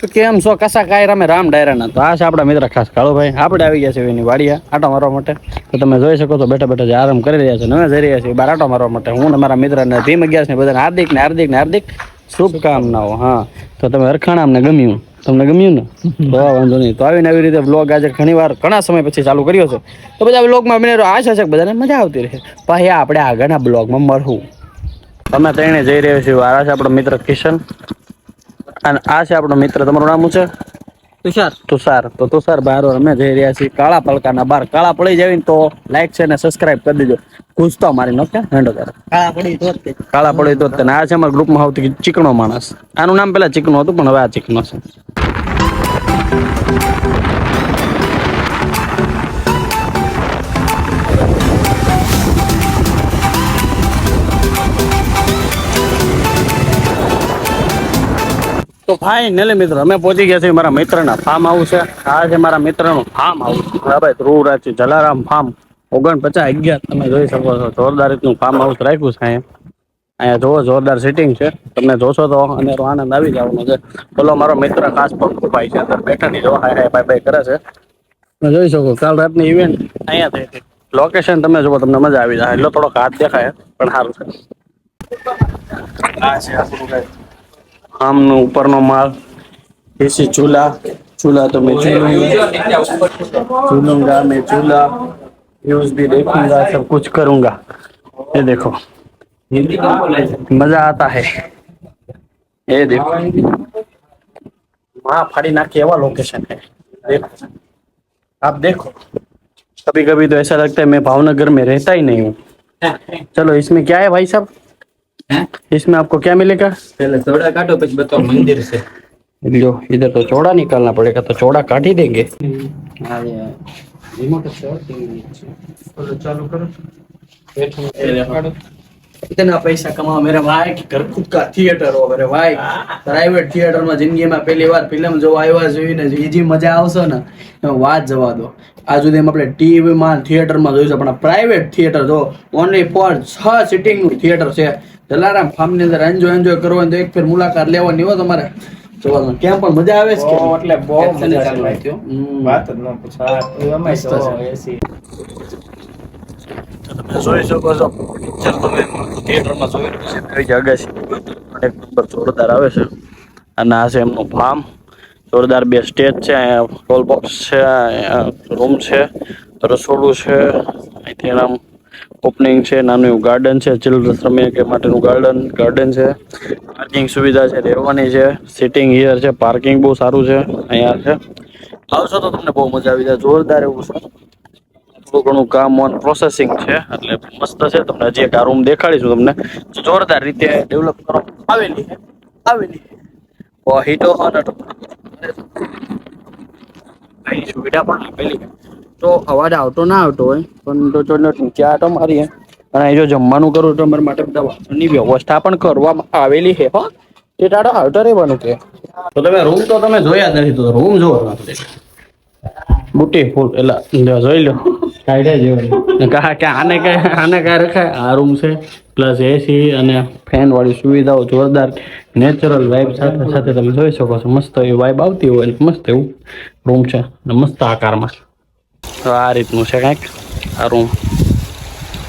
તો કેમ છો કસા કાયર અમે રામ ડાયરાના તો આ છે આપણા મિત્ર ખાસ કાળુભાઈ આપણે આવી ગયા છે એની વાડિયા આટો મારવા માટે તો તમે જોઈ શકો છો બેઠા બેઠા જે આરામ કરી રહ્યા છે અમે જઈ રહ્યા છીએ બાર આટો મારવા માટે હું ને મારા મિત્ર ને ભીમ 11 ને બધાને હાર્દિક શુભકામનાઓ હા તો તમે હરખાણા અમને ગમ્યું તમને ગમ્યું ને તો વાંધો નહીં તો આવીને આવી રીતે વ્લોગ આજે ઘણા સમય પછી ચાલુ કર્યો છે તો બધા વ્લોગમાં મને આશા છે બધાને મજા આવતી રહે પછી આપણે આગળના બ્લોગમાં મળવું તમે ત્રણે જઈ રહ્યા છીએ આ છે આપણો મિત્ર કિશન અને આ છે આપણો મિત્ર તમારું નામ છે તુષાર તો તુષાર બહાર અમે જઈ રહ્યા છીએ કાળા પલકાના બાર કાળા પડી જાય તો લાઈક છે ને સબસ્ક્રાઇબ કરી દેજો ગુસ્તો મારી નો કે હેન્ડો કરે કાળા પડી તો આ છે અમારા ગ્રુપમાં સૌથી ચીકણો માણસ આનું નામ પેલા ચીકણો હતું પણ હવે આ ચીકણો છે તો ફાઇનલી મિત્રો અમે પહોંચી ગયા છીએ મારા મિત્રના ફાર્મ હાઉસ છે આ છે મારા મિત્રનું ફાર્મ હાઉસ ભાઈ ધ્રુવરાજ જલારામ ફાર્મ 4911 તમે જોઈ શકો છો જોરદાર રીતનું ફાર્મ હાઉસ રાખ્યું છે અહીંયા જોવો જોરદાર સિટિંગ છે તમે જોશો તો અનેરો આનંદ આવી જવાનો છે બોલો મારો મિત્ર ખાસ ભાઈ છે અંદર બેઠાની જો હાય બાય કરે છે તમે જોઈ શકો કાલ રાતની ઇવેન્ટ અહીંયા થઈ હતી લોકેશન તમે જુઓ તમને મજા આવી જાય એટલો થોડોક હાથ દેખાય પણ સારું છે આ છે આપણું કઈ आमनो ऊपर नो माल देसी चूल्हा तो मैं चूलूंगा मैं चूल्हा यूज भी देखूंगा सब कुछ करूंगा ये देखो मजा आता है ये देखो वहाँ फाड़ी ना केवा लोकेशन है देखो आप देखो कभी कभी तो ऐसा लगता है मैं भावनगर में रहता ही नहीं हूँ चलो इसमें क्या है भाई साहब इसमें आपको क्या मिलेगा पहले चौड़ा काटो પછી बताओ मंदिर से लो इधर तो चौड़ा निकालना पड़ेगा तो चौड़ा काट ही देंगे हाँ ये रिमोट से चलो चालू करो इतना पैसा कमाओ मेरे भाई कि घर खुद का थिएटर हो मेरे भाई प्राइवेट थिएटर में जिंदगी में पहली बार फिल्म जो આવ્યા જોઈને જે મજા આવશે ને વાત જવા દો આ સુધી આપણે ટીવી માં થિયેટર માં જોઈશું પણ પ્રાઇવેટ થિયેટર જો ઓનલી ફોર 6 સિટિંગ નું થિયેટર છે જલારામ ફાર્મ ની અંદર એન્જોય કરવો હોય તો એક ફેર મુલાકાત લેવાની હોય તમારે જોવાનું કેમ પણ મજા આવે છે એટલે બહુ મજા આવે છે વાત જ ન પૂછો અમે તો એસી તમે જોઈ શકો છો પિક્ચર તમે થિયેટરમાં જોઈ રહ્યું છે કઈ જગ્યા છે એક નંબર જોરદાર આવે છે અને આ છે એમનું ફાર્મ જોરદાર બે સ્ટેજ છે અહીંયા રોલ બોક્સ છે રૂમ છે રસોડું છે અહીંથી એના ઓપનિંગ છે નાનું એવું ગાર્ડન છે ચિલ્ડ્રન્સ રમે કે માટેનું ગાર્ડન છે પાર્કિંગ સુવિધા છે રહેવાની છે સિટિંગ હિયર છે પાર્કિંગ બહુ સારું છે અહીંયા છે આવશો તો તમને બહુ મજા આવી જાય જોરદાર એવું છે થોડું ઘણું કામ ઓન પ્રોસેસિંગ છે એટલે મસ્ત છે તમને હજી એક આ રૂમ દેખાડીશું તમને જોરદાર રીતે ડેવલપ કરવામાં આવેલી હીટો સુવિધા પણ આપેલી તો અવાજ આવતો ના આવતો હોય પણ તો નીચે આટો મારીએ અને જો જમવાનું કરું તો અમારા માટે બધા વાસણની વ્યવસ્થા પણ કરવામાં આવેલી છે હો તે ટાટો આવતો રહેવાનું છે તો તમે રૂમ તો તમે જોયા જ નથી તો રૂમ જોવો બુટી ફૂલ એટલે જોઈ લો કહા કે આને કઈ રખાય આ રૂમ છે પ્લસ એસી અને ફેન વાળી સુવિધાઓ જોરદાર નેચરલ વાઇબ સાથે સાથે તમે જોઈ શકો છો મસ્ત એવી વાઇબ આવતી હોય મસ્ત એવું રૂમ છે મસ્ત આકારમાં તો આ રીતનું છે કંઈક આ રૂમ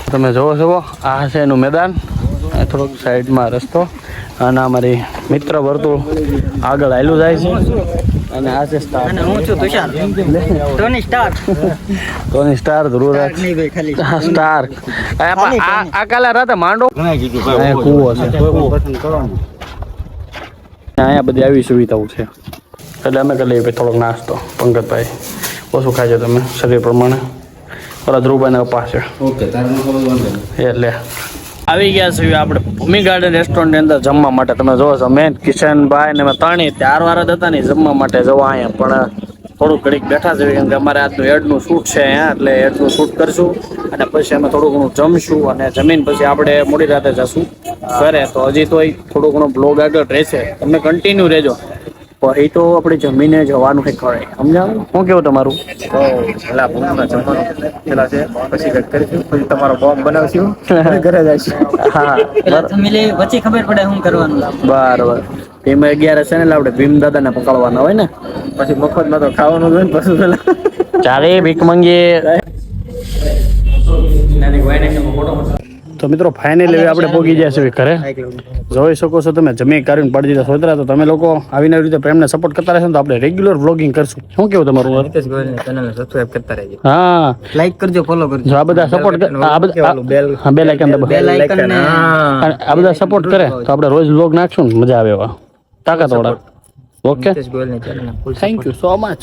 તમે જોવો છો આ છે એનું મેદાન થોડોક સાઈડમાં રસ્તો અને અમારી મિત્ર વર્તુળ આગળ હાલ્યું જાય છે અને આ છે સ્ટાર અને હું છું Tushar Tony star Dhruvraj star આ કાલે રાતે માંડો કૂવો છે અહીંયા બધી આવી સુવિધાઓ છે એટલે અમે કરી લઈએ થોડોક નાસ્તો પંકજભાઈ ઓછું ખાજો તમે શરીર પ્રમાણે ઓલા ધ્રુવભાઈને અપાસ છે ઓકે એટલે આવી ગયા છીએ આપણે ભૂમિ ગાર્ડન રેસ્ટોરન્ટની અંદર જમવા માટે તમે જોવો છો મેન કિશનભાઈ ને ત્રણેય 4 વાર જ હતા ને જમવા માટે જવા અહીંયા પણ થોડુંક ઘડીક બેઠા છે કેમ કે અમારે આજનું એડનું શૂટ છે અહીંયા એટલે એડનું શૂટ કરશું અને પછી અમે થોડું ઘણું જમશું અને જમીન પછી આપણે મોડી રાતે જશું ઘરે તો હજી તો થોડું ઘણું બ્લોગ આગળ રહેશે તમે કન્ટિન્યુ રહેજો પછી તો આપણે જમીને જવાનું કંઈક કરે સમજાવું શું કેવું તમારું પેલા ભૂમિમાં જમવાનું પેલા છે પછી કંઈક કરીશું પછી તમારો બોમ્બ બનાવશું ઘરે જઈશું હા ફેમિલી પછી ખબર પડે શું કરવાનું બરાબર એમાં 11 છે ને એટલે આપણે ભીમ દાદાને પકડવાના હોય ને પછી મફતમાં તો ખાવાનું હોય ને પછી પેલા ચાલે ભીખ માંગીએ. તો મિત્રો ફાઇનલી આપણે પહોંચી ગયા છીએ ઘરે. જોઈ શકો છો તમે જમી કરીને પડી દીધા સોતરા. તો તમે લોકો આવીને આવી રીતે પ્રેમને સપોર્ટ કરતા રહેશો ને તો આપણે રેગ્યુલર વ્લોગિંગ કરશું. શું કેવું તમારું? નિતેશ ગોયલની ચેનલને સબસ્ક્રાઇબ કરતા રહેજો. હા, લાઈક કરજો, ફોલો કરજો. જો આ બધા સપોર્ટ આ બધા હા બેલ આઇકન દબાવો. બેલ આઇકન ને આ બધા સપોર્ટ કરે તો આપણે રોજ વ્લોગ નાખશું ને મજા આવે એવા તાકાતવાળા. ઓકે, નિતેશ ગોયલની ચેનલને ફૂલ થેન્ક યુ સો મચ.